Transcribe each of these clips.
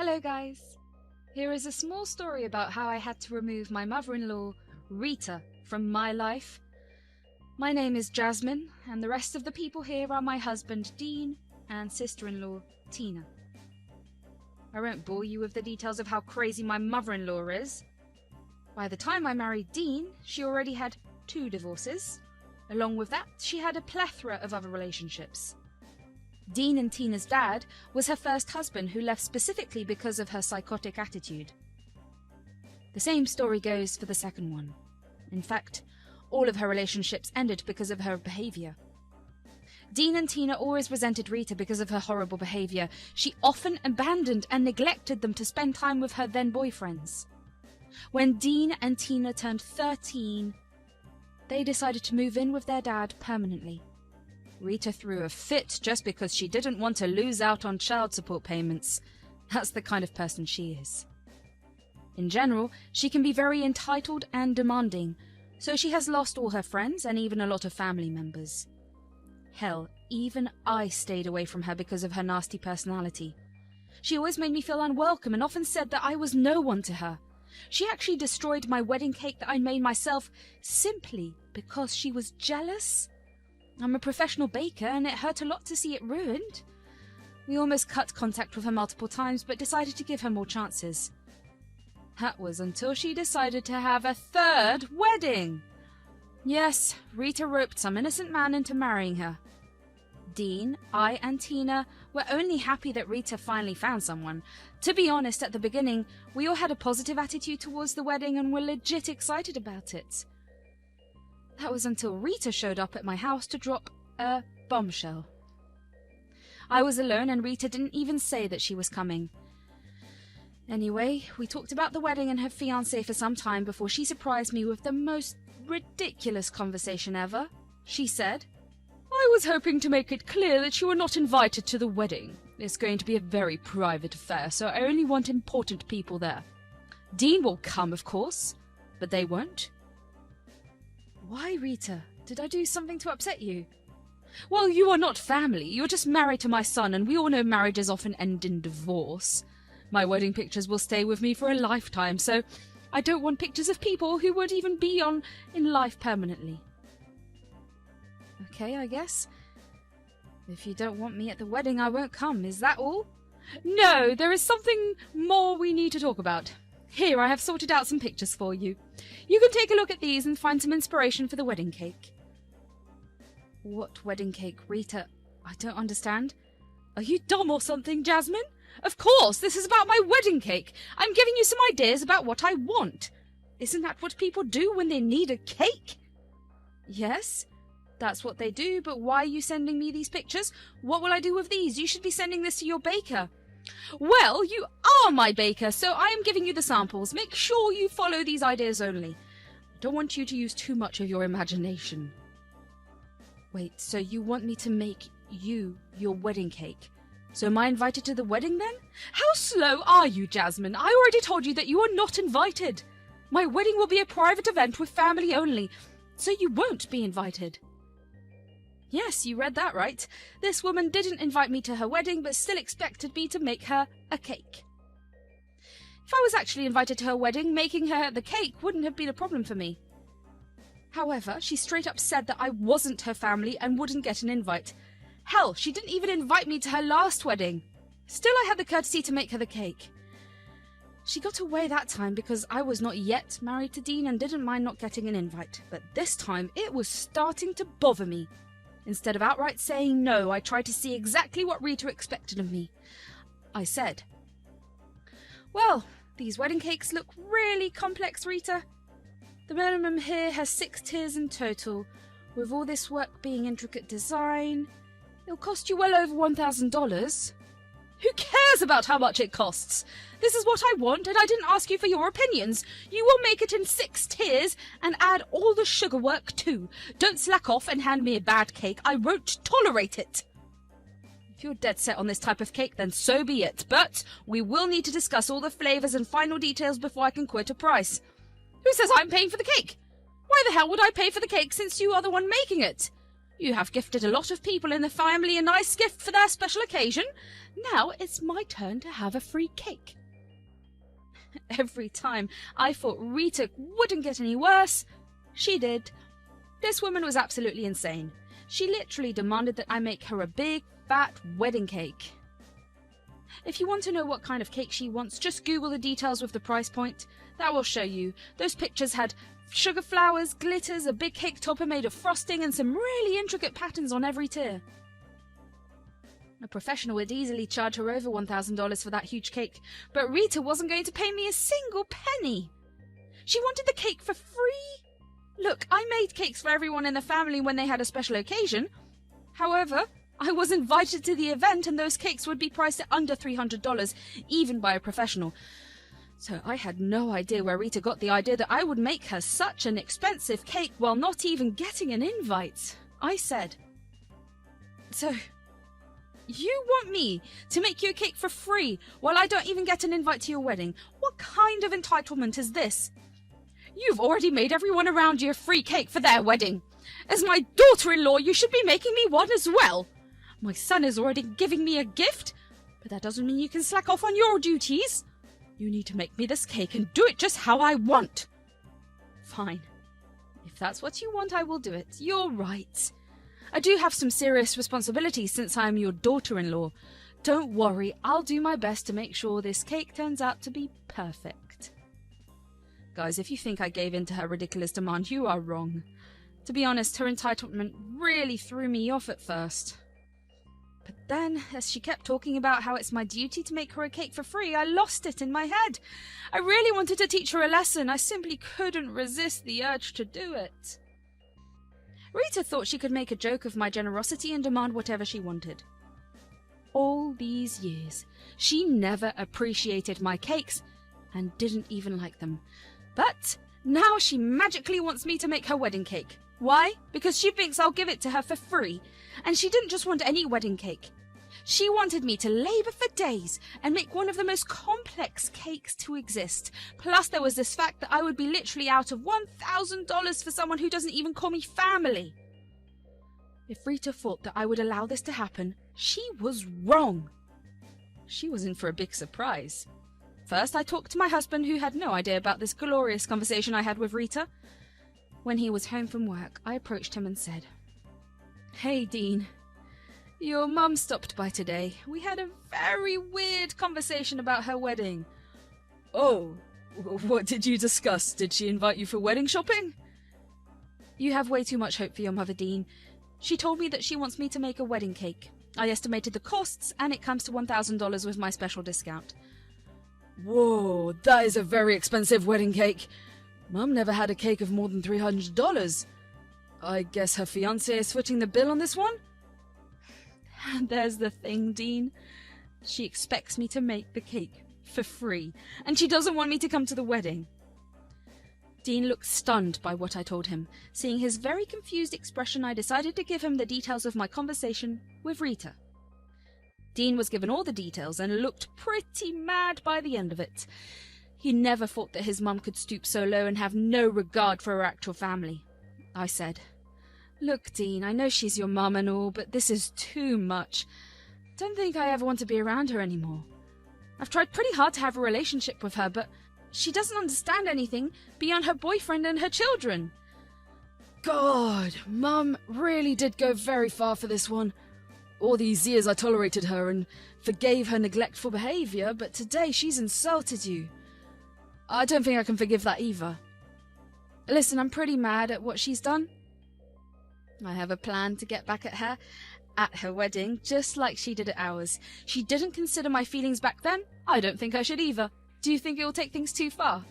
Hello guys! Here is a small story about how I had to remove my mother-in-law, Rita, from my life. My name is Jasmine, and the rest of the people here are my husband, Dean, and sister-in-law, Tina. I won't bore you with the details of how crazy my mother-in-law is. By the time I married Dean, she already had 2 divorces. Along with that, she had a plethora of other relationships. Dean and Tina's dad was her first husband, who left specifically because of her psychotic attitude. The same story goes for the second one. In fact, all of her relationships ended because of her behavior. Dean and Tina always resented Rita because of her horrible behavior. She often abandoned and neglected them to spend time with her then boyfriends. When Dean and Tina turned 13, they decided to move in with their dad permanently. Rita threw a fit just because she didn't want to lose out on child support payments. That's the kind of person she is. In general, she can be very entitled and demanding, so she has lost all her friends and even a lot of family members. Hell, even I stayed away from her because of her nasty personality. She always made me feel unwelcome and often said that I was no one to her. She actually destroyed my wedding cake that I made myself simply because she was jealous. I'm a professional baker, and it hurt a lot to see it ruined. We almost cut contact with her multiple times, but decided to give her more chances. That was until she decided to have a 3rd wedding. Yes, Rita roped some innocent man into marrying her. Dean, I, and Tina were only happy that Rita finally found someone. To be honest, at the beginning, we all had a positive attitude towards the wedding and were legit excited about it. That was until Rita showed up at my house to drop a bombshell. I was alone and Rita didn't even say that she was coming. Anyway, we talked about the wedding and her fiancé for some time before she surprised me with the most ridiculous conversation ever. She said, "I was hoping to make it clear that you were not invited to the wedding. It's going to be a very private affair, so I only want important people there. Dean will come, of course, but they won't." Why, Rita? Did I do something to upset you? Well, you are not family. You're just married to my son, and we all know marriages often end in divorce. My wedding pictures will stay with me for a lifetime, so I don't want pictures of people who would even be in life permanently. Okay, I guess. If you don't want me at the wedding, I won't come. Is that all? No, there is something more we need to talk about. Here, I have sorted out some pictures for you. You can take a look at these and find some inspiration for the wedding cake. What wedding cake, Rita? I don't understand. Are you dumb or something, Jasmine? Of course, this is about my wedding cake. I'm giving you some ideas about what I want. Isn't that what people do when they need a cake? Yes, that's what they do, but why are you sending me these pictures? What will I do with these? You should be sending this to your baker. Well, you are my baker, so I am giving you the samples. Make sure you follow these ideas only. I don't want you to use too much of your imagination. Wait, so you want me to make you your wedding cake? So am I invited to the wedding then? How slow are you, Jasmine? I already told you that you are not invited. My wedding will be a private event with family only, so you won't be invited. Yes, you read that right. This woman didn't invite me to her wedding, but still expected me to make her a cake. If I was actually invited to her wedding, making her the cake wouldn't have been a problem for me. However, she straight up said that I wasn't her family and wouldn't get an invite. Hell, she didn't even invite me to her last wedding. Still, I had the courtesy to make her the cake. She got away that time because I was not yet married to Dean and didn't mind not getting an invite, but this time it was starting to bother me. Instead of outright saying no, I tried to see exactly what Rita expected of me. I said, "Well, these wedding cakes look really complex, Rita. The minimum here has 6 tiers in total. With all this work being intricate design, it'll cost you well over $1,000. Who cares about how much it costs? This is what I want, and I didn't ask you for your opinions. You will make it in 6 tiers and add all the sugar work too. Don't slack off and hand me a bad cake. I won't tolerate it." If you're dead set on this type of cake, then so be it. But we will need to discuss all the flavours and final details before I can quote a price. Who says I'm paying for the cake? Why the hell would I pay for the cake since you are the one making it? You have gifted a lot of people in the family a nice gift for their special occasion. Now it's my turn to have a free cake. Every time I thought Rita wouldn't get any worse, she did. This woman was absolutely insane. She literally demanded that I make her a big, fat wedding cake. If you want to know what kind of cake she wants, just Google the details with the price point. That will show you. Those pictures had sugar flowers, glitters, a big cake topper made of frosting, and some really intricate patterns on every tier. A professional would easily charge her over $1,000 for that huge cake, but Rita wasn't going to pay me a single penny. She wanted the cake for free. Look, I made cakes for everyone in the family when they had a special occasion. However, I was invited to the event and those cakes would be priced at under $300, even by a professional. So I had no idea where Rita got the idea that I would make her such an expensive cake while not even getting an invite. I said, "So, you want me to make you a cake for free while I don't even get an invite to your wedding? What kind of entitlement is this? You've already made everyone around you a free cake for their wedding. As my daughter-in-law, you should be making me one as well. My son is already giving me a gift, but that doesn't mean you can slack off on your duties. You need to make me this cake and do it just how I want." Fine. If that's what you want, I will do it. You're right. I do have some serious responsibilities since I am your daughter-in-law. Don't worry, I'll do my best to make sure this cake turns out to be perfect. Guys, if you think I gave in to her ridiculous demand, you are wrong. To be honest, her entitlement really threw me off at first. But then, as she kept talking about how it's my duty to make her a cake for free, I lost it in my head. I really wanted to teach her a lesson. I simply couldn't resist the urge to do it. Rita thought she could make a joke of my generosity and demand whatever she wanted. All these years, she never appreciated my cakes and didn't even like them. But now she magically wants me to make her wedding cake. Why? Because she thinks I'll give it to her for free. And she didn't just want any wedding cake. She wanted me to labour for days and make one of the most complex cakes to exist. Plus there was this fact that I would be literally out of $1,000 for someone who doesn't even call me family. If Rita thought that I would allow this to happen, she was wrong. She was in for a big surprise. First, I talked to my husband, who had no idea about this glorious conversation I had with Rita. When he was home from work, I approached him and said, "Hey, Dean. Your mum stopped by today. We had a very weird conversation about her wedding." "Oh, what did you discuss? Did she invite you for wedding shopping?" "You have way too much hope for your mother, Dean. She told me that she wants me to make a wedding cake. I estimated the costs, and it comes to $1,000 with my special discount." "Whoa, that is a very expensive wedding cake. Mum never had a cake of more than $300. I guess her fiancé is footing the bill on this one?" There's the thing, Dean. She expects me to make the cake for free, and she doesn't want me to come to the wedding. Dean looked stunned by what I told him. Seeing his very confused expression, I decided to give him the details of my conversation with Rita. Dean was given all the details and looked pretty mad by the end of it. He never thought that his mum could stoop so low and have no regard for her actual family. I said, "Look, Dean, I know she's your mum and all, but this is too much. Don't think I ever want to be around her anymore. I've tried pretty hard to have a relationship with her, but she doesn't understand anything beyond her boyfriend and her children." God, Mum really did go very far for this one. All these years I tolerated her and forgave her neglectful behaviour, but today she's insulted you. I don't think I can forgive that either. Listen, I'm pretty mad at what she's done. I have a plan to get back at her wedding, just like she did at ours. She didn't consider my feelings back then. I don't think I should either. Do you think it will take things too far?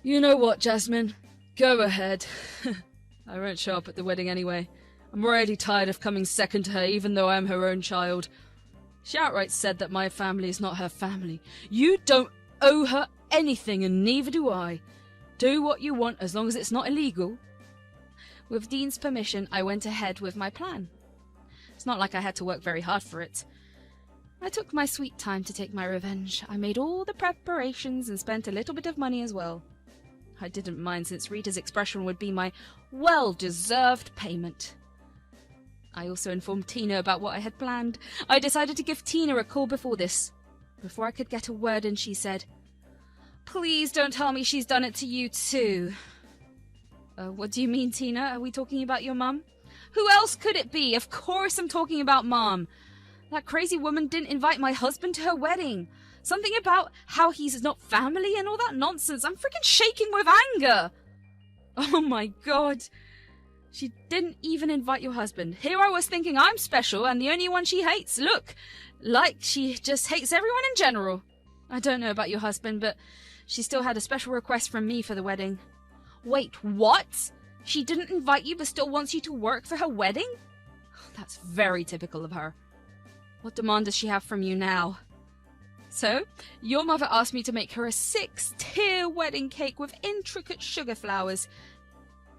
You know what, Jasmine? Go ahead. I won't show up at the wedding anyway. I'm already tired of coming second to her, even though I am her own child. She outright said that my family is not her family. You don't owe her anything, and neither do I. Do what you want as long as it's not illegal. With Dean's permission, I went ahead with my plan. It's not like I had to work very hard for it. I took my sweet time to take my revenge. I made all the preparations and spent a little bit of money as well. I didn't mind, since Rita's expression would be my well-deserved payment. I also informed Tina about what I had planned. I decided to give Tina a call before this. Before I could get a word in, she said, "Please don't tell me she's done it to you too." What do you mean, Tina? Are we talking about your mum? Who else could it be? Of course I'm talking about Mom. That crazy woman didn't invite my husband to her wedding. Something about how he's not family and all that nonsense. I'm freaking shaking with anger. Oh my God. She didn't even invite your husband. Here I was thinking I'm special and the only one she hates. Look, like she just hates everyone in general. I don't know about your husband, but she still had a special request from me for the wedding. Wait, what? She didn't invite you but still wants you to work for her wedding? That's very typical of her. What demand does she have from you now? So, your mother asked me to make her a 6-tier wedding cake with intricate sugar flowers,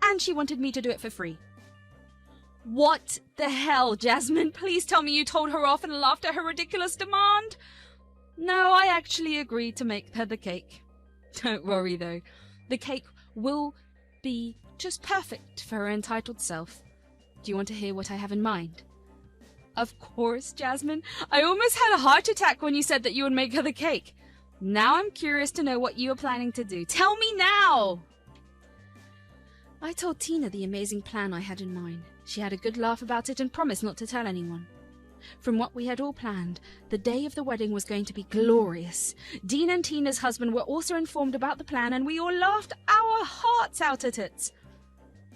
and she wanted me to do it for free. What the hell, Jasmine? Please tell me you told her off and laughed at her ridiculous demand. No, I actually agreed to make her the cake. Don't worry, though. The cake will be just perfect for her entitled self. Do you want to hear what I have in mind? Of course, Jasmine. I almost had a heart attack when you said that you would make her the cake. Now I'm curious to know what you are planning to do. Tell me now! I told Tina the amazing plan I had in mind. She had a good laugh about it and promised not to tell anyone. From what we had all planned, the day of the wedding was going to be glorious. Dean and Tina's husband were also informed about the plan, and we all laughed our hearts out at it.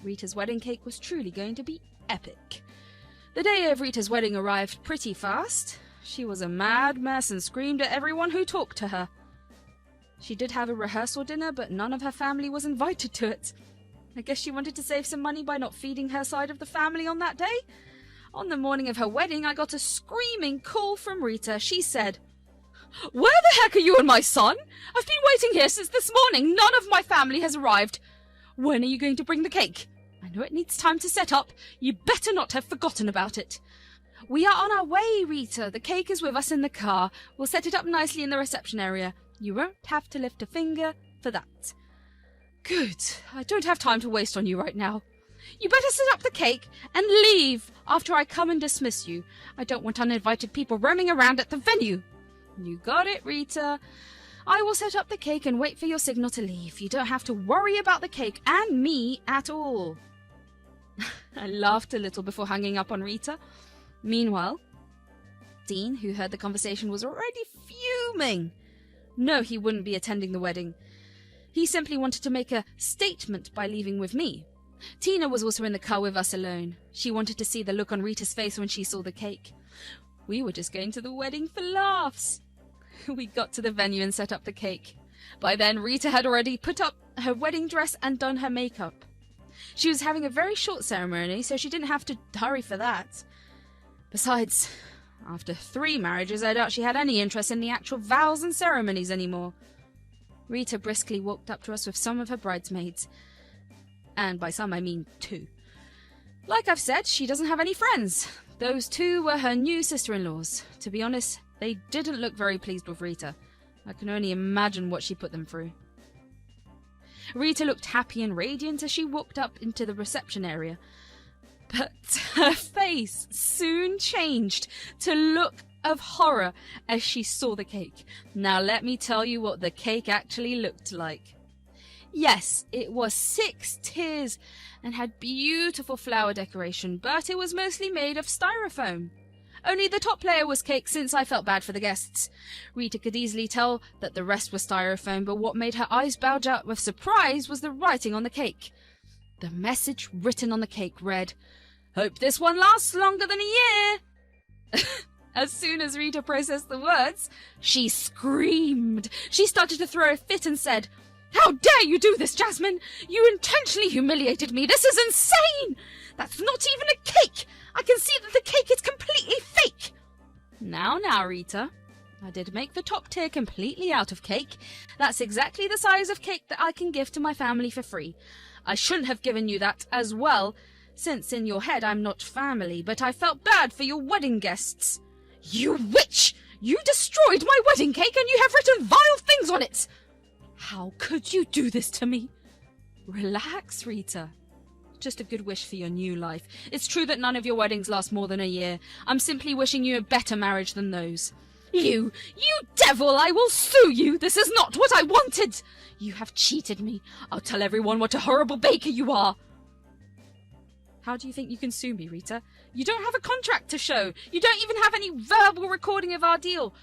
Rita's wedding cake was truly going to be epic. The day of Rita's wedding arrived pretty fast. She was a mad mess and screamed at everyone who talked to her. She did have a rehearsal dinner, but none of her family was invited to it. I guess she wanted to save some money by not feeding her side of the family on that day. On the morning of her wedding, I got a screaming call from Rita. She said, "Where the heck are you and my son? I've been waiting here since this morning. None of my family has arrived. When are you going to bring the cake? I know it needs time to set up. You better not have forgotten about it." "We are on our way, Rita. The cake is with us in the car. We'll set it up nicely in the reception area. You won't have to lift a finger for that." "Good. I don't have time to waste on you right now. You better set up the cake and leave after I come and dismiss you. I don't want uninvited people roaming around at the venue." "You got it, Rita. I will set up the cake and wait for your signal to leave. You don't have to worry about the cake and me at all." I laughed a little before hanging up on Rita. Meanwhile, Dean, who heard the conversation, was already fuming. No, he wouldn't be attending the wedding. He simply wanted to make a statement by leaving with me. Tina was also in the car with us alone. She wanted to see the look on Rita's face when she saw the cake. We were just going to the wedding for laughs. We got to the venue and set up the cake. By then, Rita had already put up her wedding dress and done her makeup. She was having a very short ceremony, so she didn't have to hurry for that. Besides, after 3 marriages, I doubt she had any interest in the actual vows and ceremonies anymore. Rita briskly walked up to us with some of her bridesmaids. And by some, I mean 2. Like I've said, she doesn't have any friends. Those 2 were her new sister-in-laws. To be honest, they didn't look very pleased with Rita. I can only imagine what she put them through. Rita looked happy and radiant as she walked up into the reception area. But her face soon changed to a look of horror as she saw the cake. Now let me tell you what the cake actually looked like. Yes, it was 6 tiers and had beautiful flower decoration, but it was mostly made of styrofoam. Only the top layer was cake, since I felt bad for the guests. Rita could easily tell that the rest was styrofoam, but what made her eyes bulge out with surprise was the writing on the cake. The message written on the cake read, "Hope this one lasts longer than a year." As soon as Rita processed the words, she screamed. She started to throw a fit and said, "How dare you do this, Jasmine? You intentionally humiliated me. This is insane. That's not even a cake. I can see that the cake is completely fake." Now, Rita. I did make the top tier completely out of cake. That's exactly the size of cake that I can give to my family for free. I shouldn't have given you that as well, since in your head I'm not family, but I felt bad for your wedding guests. "You witch! You destroyed my wedding cake and you have written vile things on it! How could you do this to me?" Relax, Rita. just a good wish for your new life. It's true that none of your weddings last more than a year. I'm simply wishing you a better marriage than those. You devil, I will sue you! This is not what I wanted! You have cheated me. I'll tell everyone what a horrible baker you are. How do you think you can sue me, Rita? You don't have a contract to show. You don't even have any verbal recording of our deal.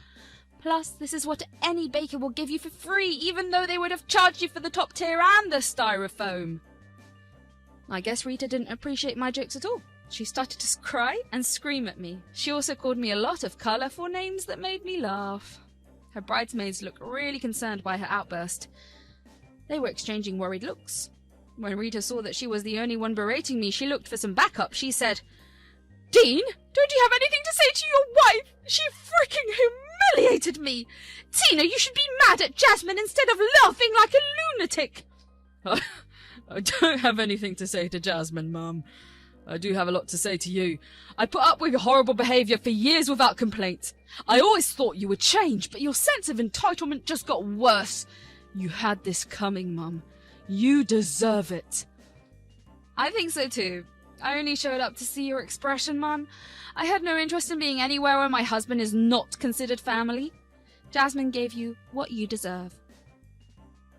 Plus, this is what any baker will give you for free, even though they would have charged you for the top tier and the styrofoam. I guess Rita didn't appreciate my jokes at all. She started to cry and scream at me. She also called me a lot of colourful names that made me laugh. Her bridesmaids looked really concerned by her outburst. They were exchanging worried looks. When Rita saw that she was the only one berating me, she looked for some backup. She said, "Dean, don't you have anything to say to your wife? She freaking humiliated me. Tina, you should be mad at Jasmine instead of laughing like a lunatic." I don't have anything to say to Jasmine, Mum. I do have a lot to say to you. I put up with your horrible behaviour for years without complaint. I always thought you would change, but your sense of entitlement just got worse. You had this coming, Mum. You deserve it. I think so too. I only showed up to see your expression, Mum. I had no interest in being anywhere where my husband is not considered family. Jasmine gave you what you deserve.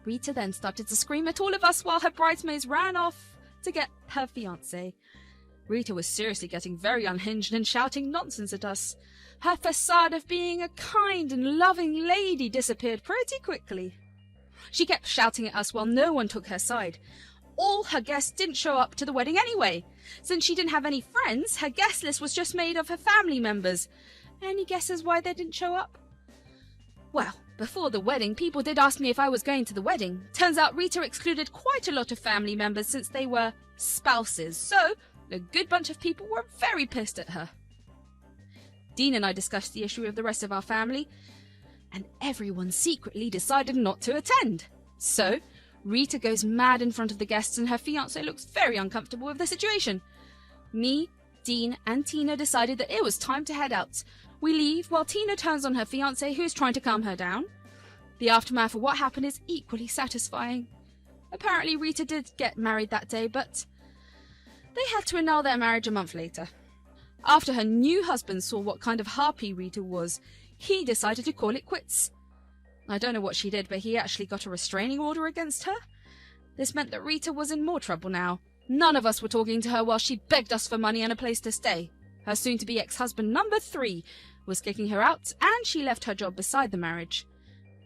Rita then started to scream at all of us while her bridesmaids ran off to get her fiancé. Rita was seriously getting very unhinged and shouting nonsense at us. Her facade of being a kind and loving lady disappeared pretty quickly. She kept shouting at us while no one took her side. All her guests didn't show up to the wedding anyway. Since she didn't have any friends, her guest list was just made of her family members. Any guesses why they didn't show up? Well, before the wedding, people did ask me if I was going to the wedding. Turns out Rita excluded quite a lot of family members since they were spouses, so a good bunch of people were very pissed at her. Dean and I discussed the issue with the rest of our family, and everyone secretly decided not to attend. So, Rita goes mad in front of the guests and her fiancé looks very uncomfortable with the situation. Me, Dean and Tina decided that it was time to head out. We leave while Tina turns on her fiancé who is trying to calm her down. The aftermath of what happened is equally satisfying. Apparently Rita did get married that day, but they had to annul their marriage a month later. After her new husband saw what kind of harpy Rita was, he decided to call it quits. I don't know what she did, but he actually got a restraining order against her. This meant that Rita was in more trouble now. None of us were talking to her while she begged us for money and a place to stay. Her soon-to-be ex-husband number 3 was kicking her out, and she left her job beside the marriage.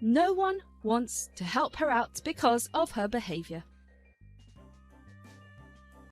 No one wants to help her out because of her behaviour.